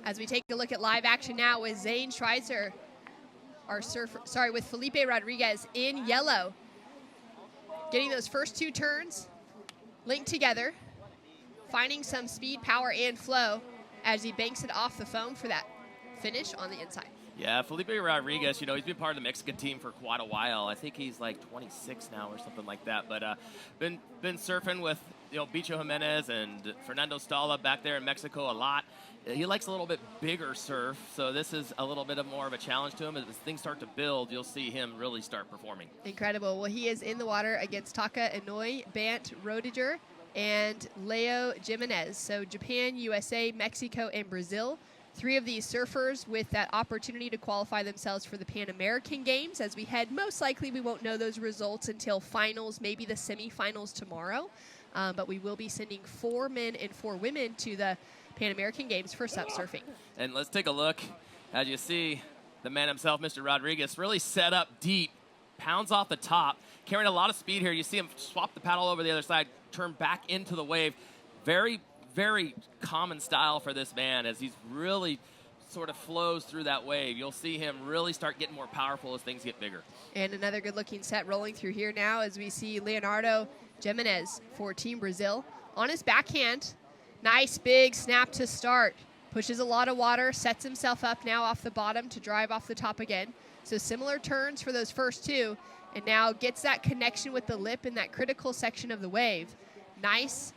As we take a look at live action now with Zane Schweitzer, with Felipe Rodriguez in yellow. Getting those first two turns linked together, finding some speed, power, and flow as he banks it off the foam for that finish on the inside. Yeah, Felipe Rodriguez, he's been part of the Mexican team for quite a while. I think he's like 26 now or something like that. But been surfing with, Bicho Jimenez and Fernando Stala back there in Mexico a lot. He likes a little bit bigger surf, so this is a little bit more of a challenge to him. As things start to build, you'll see him really start performing. Incredible. Well, he is in the water against Taka Inouye, Bant Rodiger, and Leo Jimenez. So Japan, USA, Mexico, and Brazil. 3 of these surfers with that opportunity to qualify themselves for the Pan American Games. As we head, most likely we won't know those results until finals, maybe the semifinals tomorrow. But we will be sending 4 men and 4 women to the Pan American Games for SUP surfing. And let's take a look. As you see, the man himself, Mr. Rodriguez, really set up deep, pounds off the top, carrying a lot of speed here. You see him swap the paddle over the other side, turn back into the wave. Very, very common style for this man as he's really sort of flows through that wave. You'll see him really start getting more powerful as things get bigger. And another good-looking set rolling through here now as we see Leonardo Jimenez for Team Brazil. On his backhand, nice big snap to start. Pushes a lot of water, sets himself up now off the bottom to drive off the top again. So similar turns for those first 2, and now gets that connection with the lip in that critical section of the wave. Nice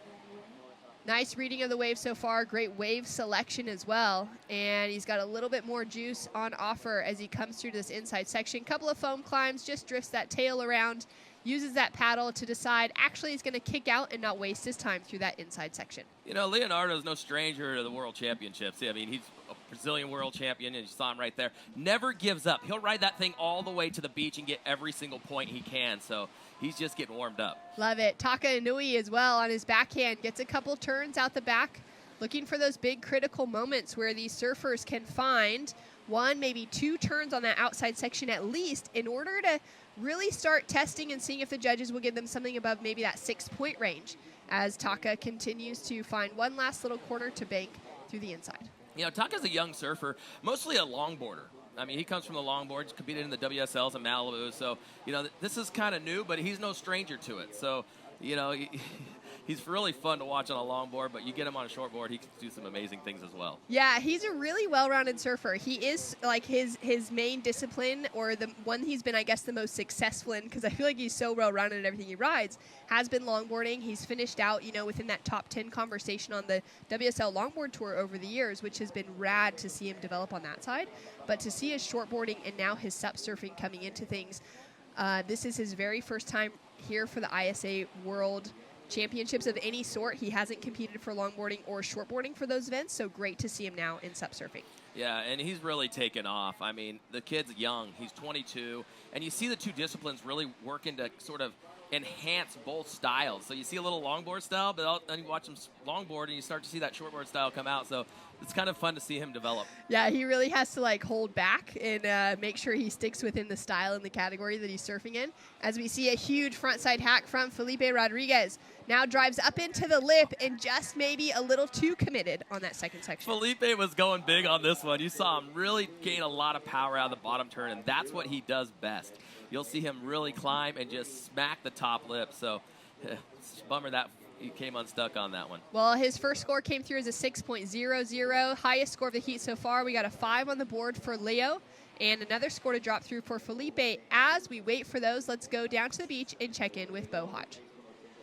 reading of the wave so far. Great wave selection as well. And he's got a little bit more juice on offer as he comes through this inside section. Couple of foam climbs, just drifts that tail around, uses that paddle to decide actually he's going to kick out and not waste his time through that inside section. Leonardo's no stranger to the World Championships. I mean, he's a Brazilian World Champion, and you saw him right there. Never gives up. He'll ride that thing all the way to the beach and get every single point he can. So he's just getting warmed up. Love it. Taka Inouye as well on his backhand. Gets a couple turns out the back, looking for those big critical moments where these surfers can find 1, maybe 2 turns on that outside section at least in order to really start testing and seeing if the judges will give them something above maybe that 6-point range as Taka continues to find one last little corner to bank through the inside. Taka's a young surfer, mostly a longboarder. I mean, he comes from the longboards, competed in the WSLs in Malibu. So, this is kind of new, but he's no stranger to it. So, he's really fun to watch on a longboard, but you get him on a shortboard, he can do some amazing things as well. Yeah, he's a really well-rounded surfer. He is like his main discipline, or the one he's been, I guess, the most successful in, because I feel like he's so well-rounded in everything he rides, has been longboarding. He's finished out, within that top 10 conversation on the WSL Longboard Tour over the years, which has been rad to see him develop on that side. But to see his shortboarding and now his SUP surfing coming into things, this is his very first time here for the ISA World Championships of any sort. He hasn't competed for longboarding or shortboarding for those events, so great to see him now in SUP surfing. Yeah, and he's really taken off. I mean, the kid's young. He's 22, and you see the 2 disciplines really working to sort of enhance both styles. So you see a little longboard style, but then you watch him longboard, and you start to see that shortboard style come out. So it's kind of fun to see him develop. Yeah, he really has to hold back and make sure he sticks within the style and the category that he's surfing in. As we see a huge frontside hack from Felipe Rodriguez. Now drives up into the lip and just maybe a little too committed on that second section. Felipe was going big on this one. You saw him really gain a lot of power out of the bottom turn, and that's what he does best. You'll see him really climb and just smack the top lip. So it's a bummer that he came unstuck on that one. Well, his first score came through as a 6.00. Highest score of the heat so far. We got a 5 on the board for Leo and another score to drop through for Felipe. As we wait for those, let's go down to the beach and check in with Bo Hodge.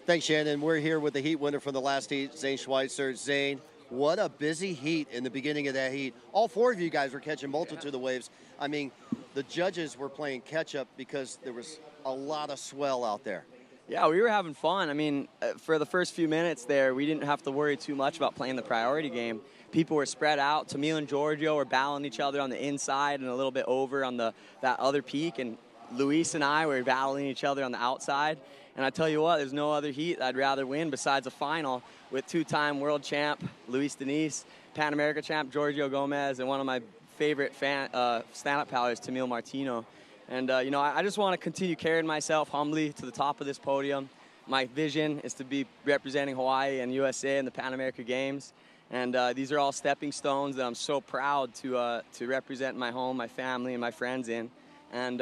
Thanks, Shannon. We're here with the heat winner from the last heat, Zane Schweitzer. Zane, what a busy heat in the beginning of that heat. All 4 of you guys were catching multitude of waves. I mean, the judges were playing catch-up because there was a lot of swell out there. Yeah, we were having fun. I mean, for the first few minutes there, we didn't have to worry too much about playing the priority game. People were spread out. Tamil and Giorgio were battling each other on the inside and a little bit over on that other peak, and Luis and I were battling each other on the outside. And I tell you what, there's no other heat I'd rather win besides a final with 2-time world champ Luis Denise, Pan America champ Giorgio Gomez, and one of my favorite stand-up paddlers, Tamil Martino. And, I just want to continue carrying myself humbly to the top of this podium. My vision is to be representing Hawaii and USA in the Pan America Games. And these are all stepping stones that I'm so proud to represent my home, my family, and my friends in. And,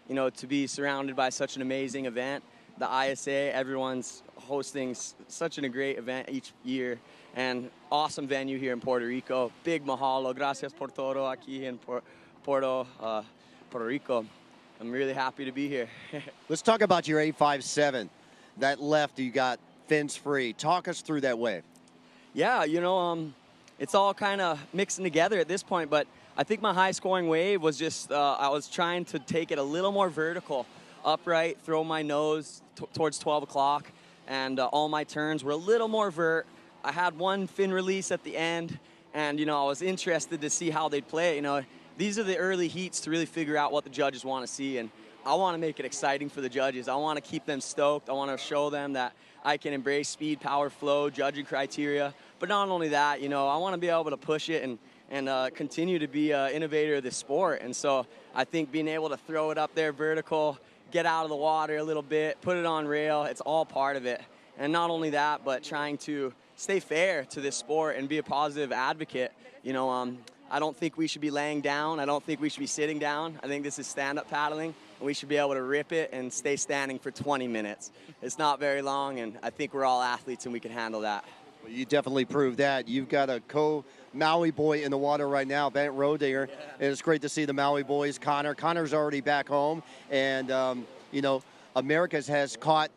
you know, to be surrounded by such an amazing event. The ISA, everyone's hosting such a great event each year. And awesome venue here in Puerto Rico. Big mahalo. Gracias por todo aquí en Puerto Rico. I'm really happy to be here. Let's talk about your 857. That left, you got fins free. Talk us through that wave. Yeah, you know, it's all kind of mixing together at this point, but I think my high-scoring wave was just, I was trying to take it a little more vertical, upright, throw my nose towards 12 o'clock, and all my turns were a little more vert. I had one fin release at the end, and, you know, I was interested to see how they'd play it. You know, these are the early heats to really figure out what the judges want to see, and I want to make it exciting for the judges. I want to keep them stoked. I want to show them that I can embrace speed, power, flow, judging criteria. But not only that, you know, I want to be able to push it and continue to be an innovator of the sport. And so I think being able to throw it up there vertical, get out of the water a little bit, put it on rail, it's all part of it. And not only that, but trying to stay fair to this sport and be a positive advocate. You know, I don't think we should be laying down. I don't think we should be sitting down. I think this is stand-up paddling, and we should be able to rip it and stay standing for 20 minutes. It's not very long, and I think we're all athletes and we can handle that. Well, you definitely proved that. You've got a Maui boy in the water right now, Bent Roedinger, and it's great to see the Maui boys. Connor's already back home, and, you know, America has caught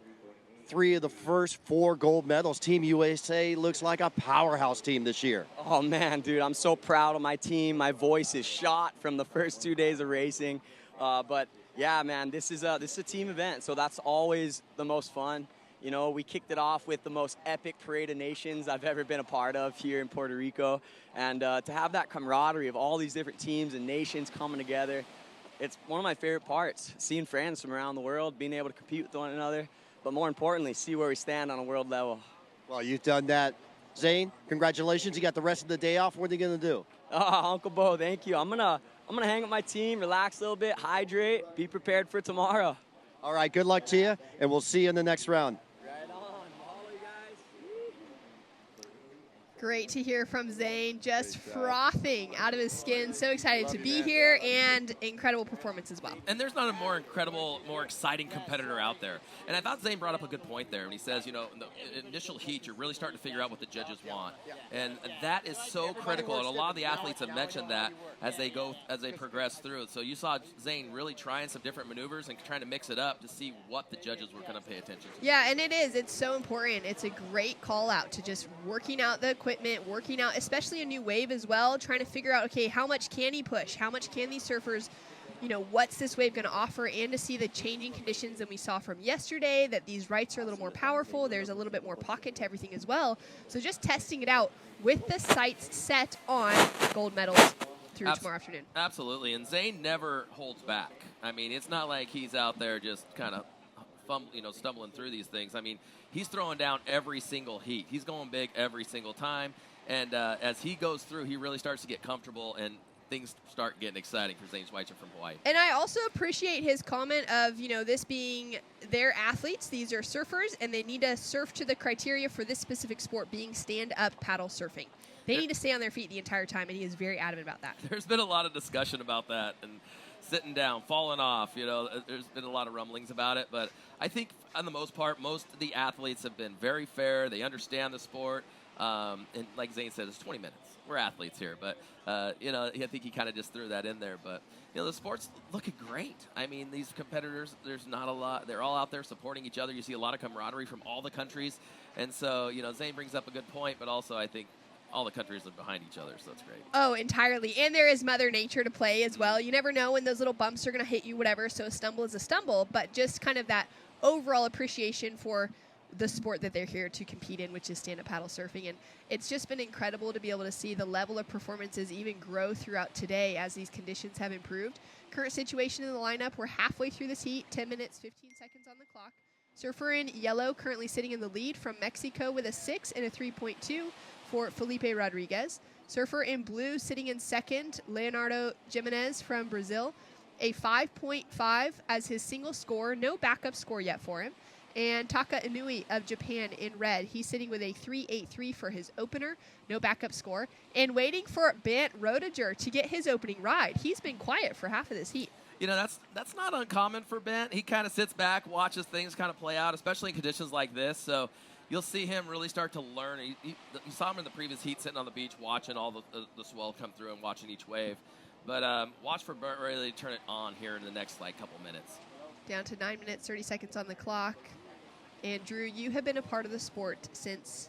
3 of the first 4 gold medals. Team USA looks like a powerhouse team this year. Oh, man, dude, I'm so proud of my team. My voice is shot from the first 2 days of racing. But, yeah, man, this is a team event, so that's always the most fun. You know, we kicked it off with the most epic parade of nations I've ever been a part of here in Puerto Rico. And to have that camaraderie of all these different teams and nations coming together, it's one of my favorite parts. Seeing friends from around the world, being able to compete with one another, but more importantly, see where we stand on a world level. Well, you've done that. Zane, congratulations. You got the rest of the day off. What are you going to do? Oh, Uncle Bo, thank you. I'm gonna hang with my team, relax a little bit, hydrate, be prepared for tomorrow. All right, good luck to you, and we'll see you in the next round. Great to hear from Zane, just frothing out of his skin. So excited to be here, and incredible performance as well. And there's not a more incredible, more exciting competitor out there. And I thought Zane brought up a good point there. And he says, you know, in the initial heat, you're really starting to figure out what the judges want. And that is so critical. And a lot of the athletes have mentioned that as they progress through. So you saw Zane really trying some different maneuvers and trying to mix it up to see what the judges were going to pay attention to. Yeah, and it is. It's so important. It's a great call out to just working out the equipment, working out, especially a new wave as well, trying to figure out, okay, how much can he push? How much can these surfers, you know, what's this wave going to offer? And to see the changing conditions that we saw from yesterday, that these rights are a little more powerful. There's a little bit more pocket to everything as well. So just testing it out with the sights set on gold medals through tomorrow afternoon. Absolutely. And Zane never holds back. I mean, it's not like he's out there just kind of stumbling through these things. I mean, he's throwing down every single heat. He's going big every single time. And as he goes through, he really starts to get comfortable, and things start getting exciting for Zane Schweitzer from Hawaii. And I also appreciate his comment of, you know, this being their athletes. These are surfers, and they need to surf to the criteria for this specific sport being stand-up paddle surfing. They need to stay on their feet the entire time, and he is very adamant about that. There's been a lot of discussion about that, and sitting down, falling off, you know, there's been a lot of rumblings about it. But I think, on the most part, most of the athletes have been very fair. They understand the sport. And like Zane said, it's 20 minutes. We're athletes here. But, you know, I think he kind of just threw that in there. But, you know, the sport's looking great. I mean, these competitors, there's not a lot. They're all out there supporting each other. You see a lot of camaraderie from all the countries. And so, you know, Zane brings up a good point. But also, I think all the countries are behind each other, so that's great. Oh, entirely. And there is Mother Nature to play as well. You never know when those little bumps are going to hit you, whatever, so a stumble is a stumble. But just kind of that overall appreciation for the sport that they're here to compete in, which is stand-up paddle surfing. And it's just been incredible to be able to see the level of performances even grow throughout today as these conditions have improved. Current situation in the lineup, we're halfway through this heat, 10 minutes, 15 seconds on the clock. Surfer in yellow currently sitting in the lead from Mexico with a 6 and a 3.2. for Felipe Rodriguez. Surfer in blue sitting in second, Leonardo Jimenez from Brazil, a 5.5 as his single score, no backup score yet for him. And Taka Inui of Japan in red. He's sitting with a 3.83 for his opener. No backup score. And waiting for Bant Roediger to get his opening ride. He's been quiet for half of this heat. You know, that's not uncommon for Bent. He kind of sits back, watches things kind of play out, especially in conditions like this. So you'll see him really start to learn. You saw him in the previous heat sitting on the beach watching all the swell come through and watching each wave. But watch for Bent really turn it on here in the next couple minutes. Down to 9 minutes, 30 seconds on the clock. And Drew, you have been a part of the sport since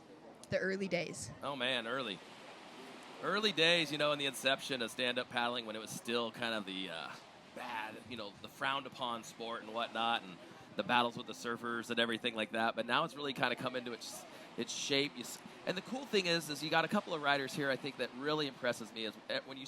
the early days. Oh man, early days, you know, in the inception of stand-up paddling, when it was still kind of the bad, you know, the frowned upon sport and whatnot, and the battles with the surfers and everything like that. But now it's really kind of come into its shape. And the cool thing is you got a couple of riders here, I think, that really impresses me is when you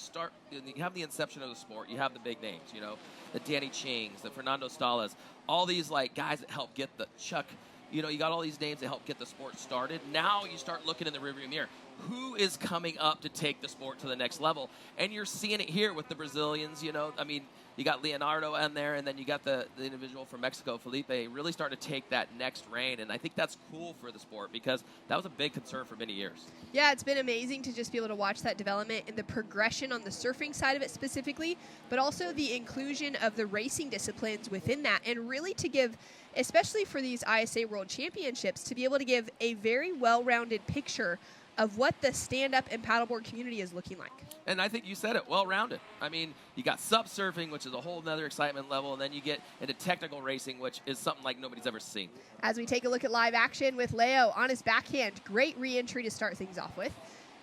have the inception of the sport, you have the big names, you know, the Danny Chings, the Fernando Stallas, all these guys that help get the Chuck. You know, you got all these names that help get the sport started. Now you start looking in the rearview mirror. Who is coming up to take the sport to the next level? And you're seeing it here with the Brazilians, you know. I mean, you got Leonardo in there, and then you got the individual from Mexico, Felipe, really starting to take that next reign. And I think that's cool for the sport because that was a big concern for many years. Yeah, it's been amazing to just be able to watch that development and the progression on the surfing side of it specifically, but also the inclusion of the racing disciplines within that, and really to give, especially for these ISA World Championships, to be able to give a very well-rounded picture of what the stand-up and paddleboard community is looking like. And I think you said it, well-rounded. I mean, you got sub-surfing, which is a whole nother excitement level, and then you get into technical racing, which is something like nobody's ever seen. As we take a look at live action with Leo on his backhand, great re-entry to start things off with.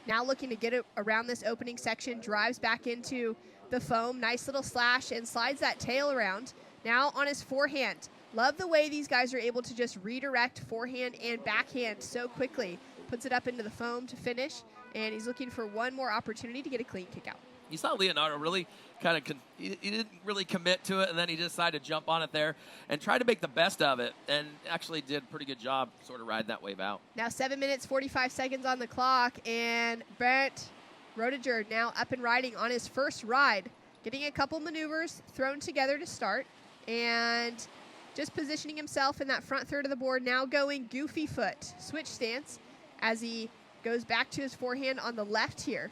Now looking to get it around this opening section, drives back into the foam, nice little slash, and slides that tail around. Now on his forehand. Love the way these guys are able to just redirect forehand and backhand so quickly. Puts it up into the foam to finish, and he's looking for one more opportunity to get a clean kick out. You saw Leonardo really kind of, he didn't really commit to it, and then he decided to jump on it there and try to make the best of it, and actually did a pretty good job sort of riding that wave out. Now 7 minutes, 45 seconds on the clock, and Bant Roediger now up and riding on his first ride, getting a couple maneuvers thrown together to start, and just positioning himself in that front third of the board, now going goofy foot, switch stance, as he goes back to his forehand on the left here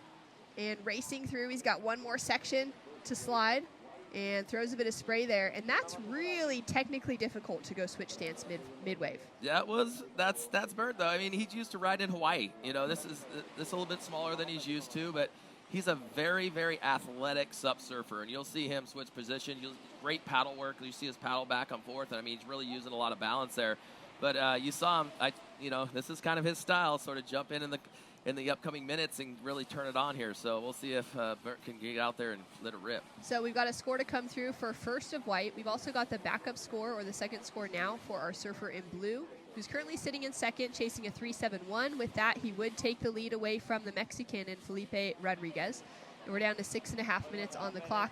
and racing through. He's got one more section to slide and throws a bit of spray there. And that's really technically difficult to go switch stance mid-wave. Yeah, that's Bert, though. I mean, he's used to ride in Hawaii. You know, this is a little bit smaller than he's used to, but he's a very, very athletic sub-surfer. And you'll see him switch position. Great paddle work. You see his paddle back and forth. And, I mean, he's really using a lot of balance there. But you saw him, this is kind of his style, sort of jump in the upcoming minutes and really turn it on here. So we'll see if Bert can get out there and let it rip. So we've got a score to come through for first of white. We've also got the backup score, or the second score now, for our surfer in blue, who's currently sitting in second, chasing a 3.71. With that, he would take the lead away from the Mexican and Felipe Rodriguez. And we're down to 6.5 minutes on the clock.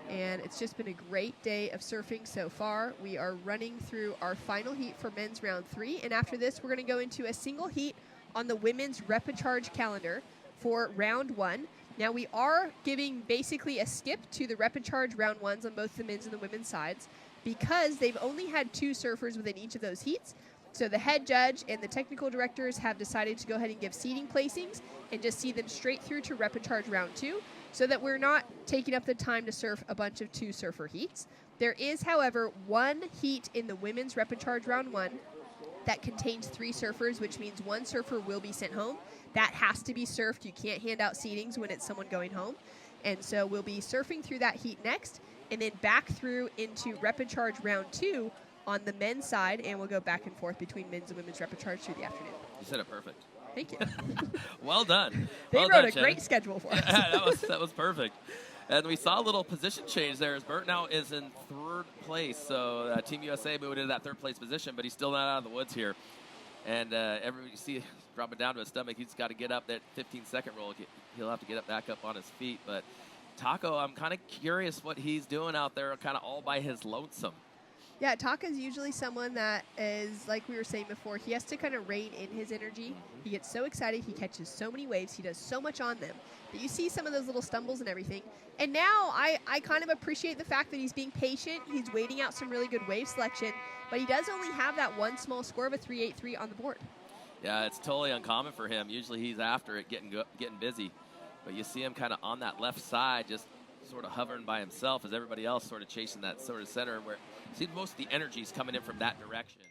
And it's just been a great day of surfing so far. We are running through our final heat for men's round 3. And after this, we're going to go into a single heat on the women's repechage calendar for round 1. Now, we are giving basically a skip to the repechage round 1s on both the men's and the women's sides because they've only had 2 surfers within each of those heats. So the head judge and the technical directors have decided to go ahead and give seating placings and just see them straight through to repechage round 2. So that we're not taking up the time to surf a bunch of 2 surfer heats. There is, however, 1 heat in the women's repechage round 1 that contains 3 surfers, which means 1 surfer will be sent home. That has to be surfed. You can't hand out seatings when it's someone going home. And so we'll be surfing through that heat next, and then back through into repechage round 2 on the men's side, and we'll go back and forth between men's and women's repechage through the afternoon. You said it perfect. Thank you. Well done. They well wrote done, a great schedule for us. Yeah, that was perfect. And we saw a little position change there as Bert now is in 3rd place. So Team USA moved into that 3rd place position, but he's still not out of the woods here. And everybody you see dropping down to his stomach. He's got to get up that 15-second roll. He'll have to get back up on his feet. But Taco, I'm kind of curious what he's doing out there kind of all by his lonesome. Yeah, Taka's usually someone that is, like we were saying before, he has to kind of rein in his energy. He gets so excited, he catches so many waves, he does so much on them. But you see some of those little stumbles and everything. And now I kind of appreciate the fact that he's being patient. He's waiting out some really good wave selection, but he does only have that one small score of a 3.83 on the board. Yeah, it's totally uncommon for him. Usually he's after it, getting busy. But you see him kind of on that left side, just sort of hovering by himself as everybody else sort of chasing that sort of center where you see most of the energy is coming in from that direction.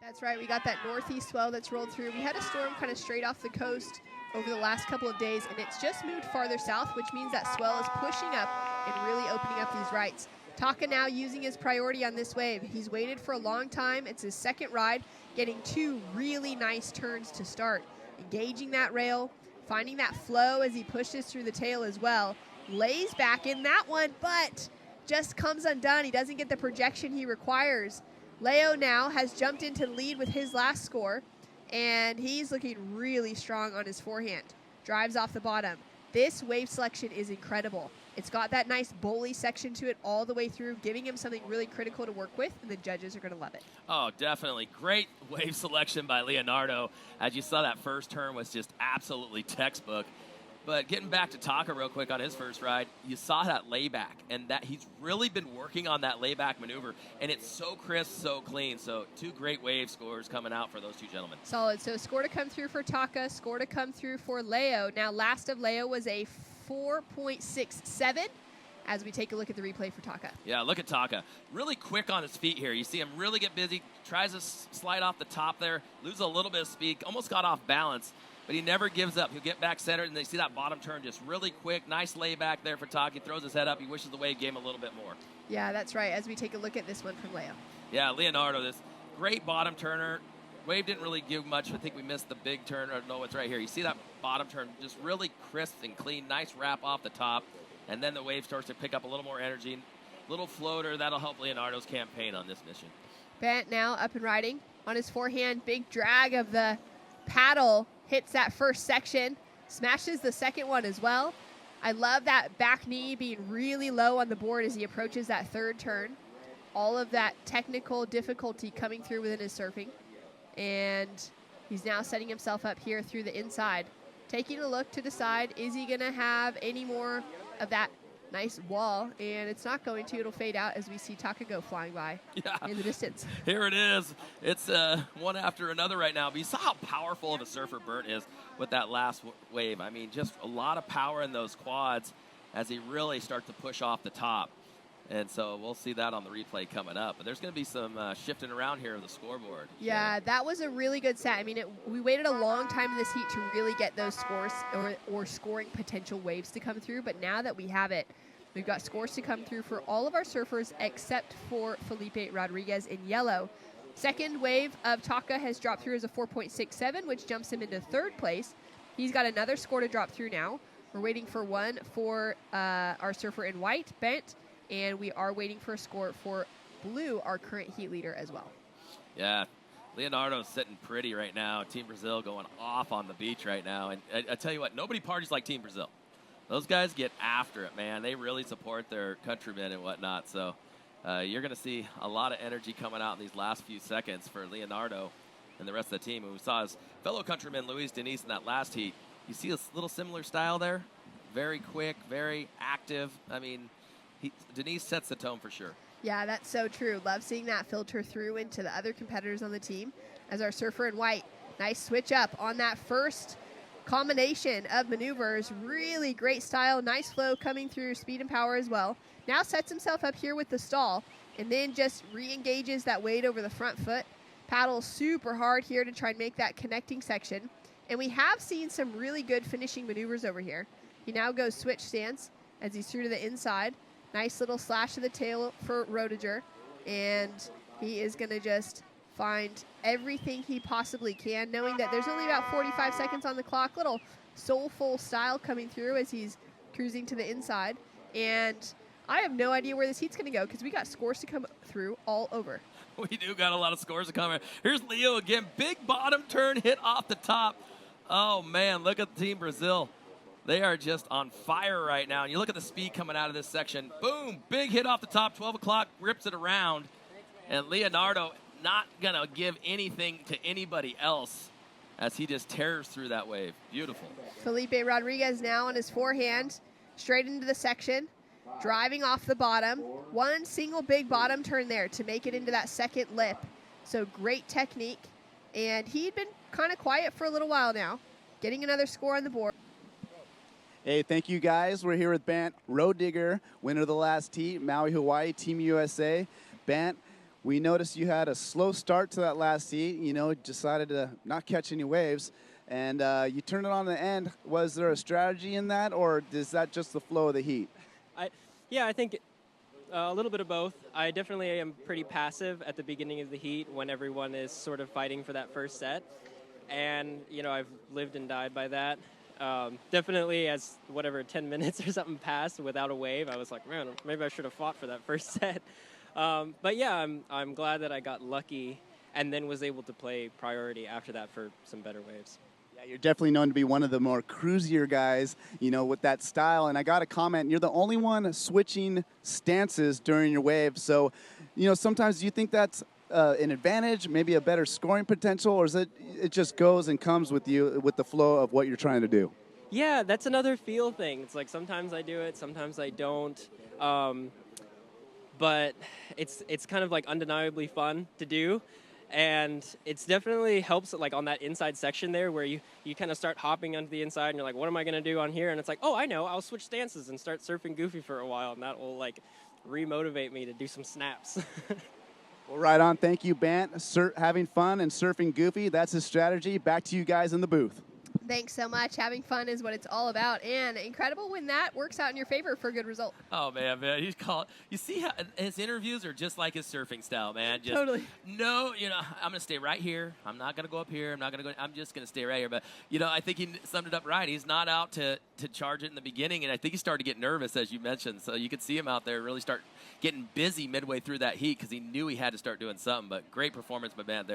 That's right. We got that northeast swell that's rolled through. We had a storm kind of straight off the coast over the last couple of days, and it's just moved farther south, which means that swell is pushing up and really opening up these rights. Taka now using his priority on this wave. He's waited for a long time. It's his second ride, getting 2 really nice turns to start. Engaging that rail, finding that flow as he pushes through the tail as well. Lays back in that one, but just comes undone. He doesn't get the projection he requires. Leo now has jumped into the lead with his last score, and he's looking really strong on his forehand. Drives off the bottom. This wave selection is incredible. It's got that nice bully section to it all the way through, giving him something really critical to work with, and the judges are going to love it. Oh, definitely. Great wave selection by Leonardo. As you saw, that first turn was just absolutely textbook. But getting back to Taka real quick on his first ride, you saw that layback, and that he's really been working on that layback maneuver, and it's so crisp, so clean. So 2 great wave scores coming out for those 2 gentlemen. Solid. So score to come through for Taka, score to come through for Leo. Now, last of Leo was a 4.67 as we take a look at the replay for Taka. Yeah, look at Taka. Really quick on his feet here. You see him really get busy, tries to slide off the top there, lose a little bit of speed, almost got off balance. But he never gives up. He'll get back centered, and they see that bottom turn just really quick. Nice layback there for Taka. He throws his head up. He wishes the wave gave him a little bit more. Yeah, that's right, as we take a look at this one from Leo. Yeah, Leonardo, this great bottom turner. Wave didn't really give much. I think we missed the big turn. Or no, it's right here. You see that bottom turn just really crisp and clean. Nice wrap off the top. And then the wave starts to pick up a little more energy. Little floater. That'll help Leonardo's campaign on this mission. Bant now up and riding on his forehand. Big drag of the paddle. Hits that first section, smashes the second one as well. I love that back knee being really low on the board as he approaches that third turn. All of that technical difficulty coming through within his surfing. And he's now setting himself up here through the inside. Taking a look to decide, is he going to have any more of that nice wall? And it's not going to. It'll fade out as we see Taka go flying by in the distance. Here it is. It's one after another right now. But you saw how powerful of a surfer Burnt is with that last wave. I mean, just a lot of power in those quads as he really starts to push off the top. And so we'll see that on the replay coming up. But there's going to be some shifting around here of the scoreboard. Yeah, that was a really good set. I mean, we waited a long time in this heat to really get those scores or scoring potential waves to come through. But now that we have it, we've got scores to come through for all of our surfers except for Felipe Rodriguez in yellow. Second wave of Taka has dropped through as a 4.67, which jumps him into third place. He's got another score to drop through now. We're waiting for one for our surfer in white, Bent. And we are waiting for a score for blue, our current heat leader as well. Yeah, Leonardo's sitting pretty right now. Team Brazil going off on the beach right now. And I tell you what, nobody parties like Team Brazil. Those guys get after it, man. They really support their countrymen and whatnot. So you're going to see a lot of energy coming out in these last few seconds for Leonardo and the rest of the team. And we saw his fellow countryman, Luis Denise, in that last heat. You see a little similar style there? Very quick, very active. I mean, Denise sets the tone for sure. Yeah, that's so true. Love seeing that filter through into the other competitors on the team. As our surfer in white, nice switch up on that first combination of maneuvers. Really great style, nice flow coming through, speed and power as well. Now sets himself up here with the stall and then just re-engages that weight over the front foot. Paddles super hard here to try and make that connecting section. And we have seen some really good finishing maneuvers over here. He now goes switch stance as he's through to the inside. Nice little slash of the tail for Roediger. And he is going to just find everything he possibly can, knowing that there's only about 45 seconds on the clock. Little soulful style coming through as he's cruising to the inside. And I have no idea where this heat's going to go because we got scores to come through all over. We do got a lot of scores to come. Here's Leo again. Big bottom turn hit off the top. Oh, man, look at Team Brazil. They are just on fire right now. And you look at the speed coming out of this section. Boom, big hit off the top, 12 o'clock, rips it around. And Leonardo not going to give anything to anybody else as he just tears through that wave. Beautiful. Felipe Rodriguez now on his forehand, straight into the section, driving off the bottom. One single big bottom turn there to make it into that second lip. So great technique. And he'd been kind of quiet for a little while now, getting another score on the board. Hey, thank you guys. We're here with Bant Road Digger, winner of the last heat, Maui, Hawaii, Team USA. Bant, we noticed you had a slow start to that last heat. You know, decided to not catch any waves, and you turned it on the end. Was there a strategy in that, or is that just the flow of the heat? Yeah, I think a little bit of both. I definitely am pretty passive at the beginning of the heat when everyone is sort of fighting for that first set. And, you know, I've lived and died by that. Definitely as 10 minutes or something passed without a wave, I was like, man, maybe I should have fought for that first set. But yeah, I'm glad that I got lucky and then was able to play priority after that for some better waves. Yeah, you're definitely known to be one of the more cruisier guys, you know, with that style. And I got a comment, you're the only one switching stances during your wave. So, you know, sometimes do you think that's an advantage, maybe a better scoring potential, or is it just goes and comes with you with the flow of what you're trying to do? Yeah, that's another feel thing. It's like sometimes I do it, sometimes I don't. But it's kind of like undeniably fun to do. And it's definitely helps like on that inside section there where you kind of start hopping onto the inside and you're like, what am I going to do on here? And it's like, oh, I know, I'll switch stances and start surfing goofy for a while. And that will like re-motivate me to do some snaps. Well, right on. Thank you, Bant. Having fun and surfing goofy, that's his strategy. Back to you guys in the booth. Thanks so much. Having fun is what it's all about. And incredible when that works out in your favor for a good result. Oh, man. He's called. You see how his interviews are just like his surfing style, man. Just, totally. No, you know, I'm going to stay right here. I'm not going to go up here. I'm just going to stay right here. But, you know, I think he summed it up right. He's not out to charge it in the beginning. And I think he started to get nervous, as you mentioned. So you could see him out there really start getting busy midway through that heat because he knew he had to start doing something. But great performance by Bant there.